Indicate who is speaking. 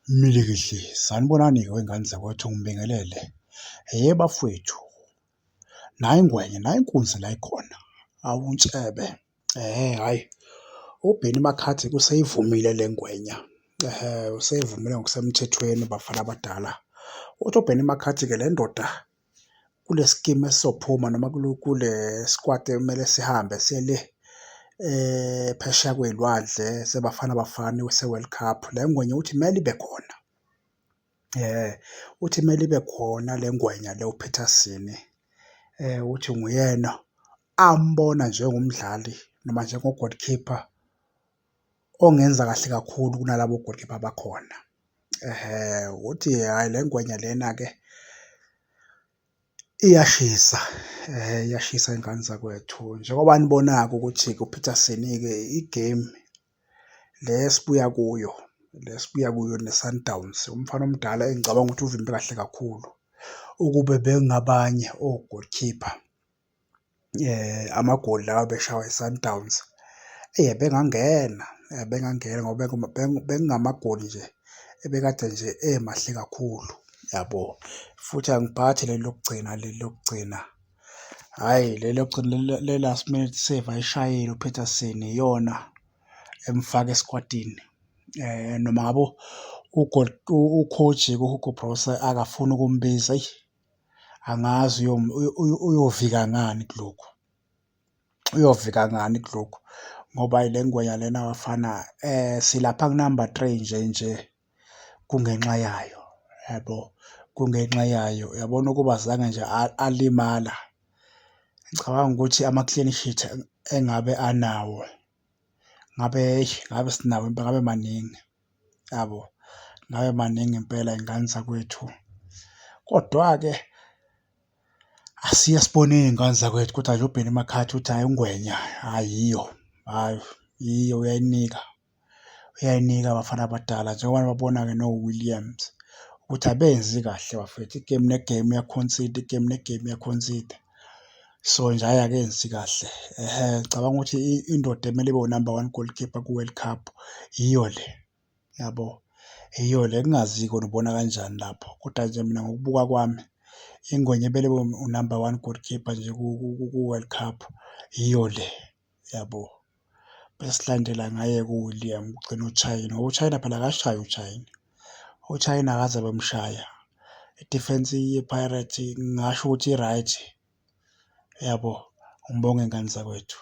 Speaker 1: Milikidli, sanibonani-ke wengane zakwethu ngibingelele. Bafowethu, nayi ingwenya, nayi inkunzi la ikhona, awuntshebe. Hhayi, uBenny McCarthy useyivumile le ngwenya, useyivumile ngokusemthethweni bafana abadala. Uthi uBenny McCarthy-ke le ndoda kule skimu esizophuma noma kule squad ekumele sihambe siye le phesheya kwey'lwandle seBafana Bafana se-World Cup, le ngwenya uthi kumele ibe khona. Uthi kumele ibe khona le ngwenya le uPeterson, uthi nguyena ambona njengomdlali noma njengo-goalkeeper ongenza kahle kakhulu kunalabo goalkeeper abakhona. Uthi hhayi le ngwenya lena-ke iyashisa, iyashisa iy'ngane zakwethu. Njengoba nibona-ke ukuthi-ke uPeterson-ke igame le esibuya kuyo ne-Sundowns, umfana omdala engicabanga ukuthi uvimbe kahle kakhulu ukube bekungabanye o-goalkeeper amagoli lawa abeshaywa i-Sundowns, bengangena ngoba bekungamagoli nje ebekade nje emahle kakhulu, yabo. Futhi angiphathi leli lokugcina, hhayi leli lokugcina le-last minute save ayishayile uPeterson iyona emfaka eskwatini. Noma ngabe u-coach-ke uHugo Broos akafuni ukumbiza, eyi angazi uyovika ngani kulokhu, uyovika ngani kulokhu ngoba le ngwenya lena bafana silapha ku-number 3 nje kungenxa yayo, yabo, kungenxa yayo. Uyabona ukuba azange nje alimala. Ngicabanga ukuthi ama-clean sheet engabe anawo ngabe sinawo ngabe maningi, yabo, ngabe maningi impela iy'ngane zakwethu. Kodwa-ke asiye siboneni iy'ngane zakwethu kodwa nje uBenny McCarthy uthi hhayi ingwenya, hhayi yiyo, hhayi yiyo uyayinika abafana abadala njengoba nibabona-ke no-Williams ukuthi abenzi kahle bafethu, igemu negemu iya-concede, igemu negemu iya-concede. So nje hhayi akenzi kahle. Ngicabanga ukuthi indoda ekumele ibe u-number 1 goalkeeper ku-World Cup yiyo le, yabo, yiyo le. Kungazi-ke nibona kanjani lapho kodwa nje mina ngokubuka kwami ingwenya emele ibe u-number 1 goalkeeper nje ku-World Cup yiyo le, yabo. Bese silandela ngaye ku-William kugcine uChina ngoba uChina phela akashayi uChina. UChina akaze bemshaya. I-defense ye-Pirates ngingasho ukuthi i-right, yabo. Ngibonge iy'ngane zakwethu.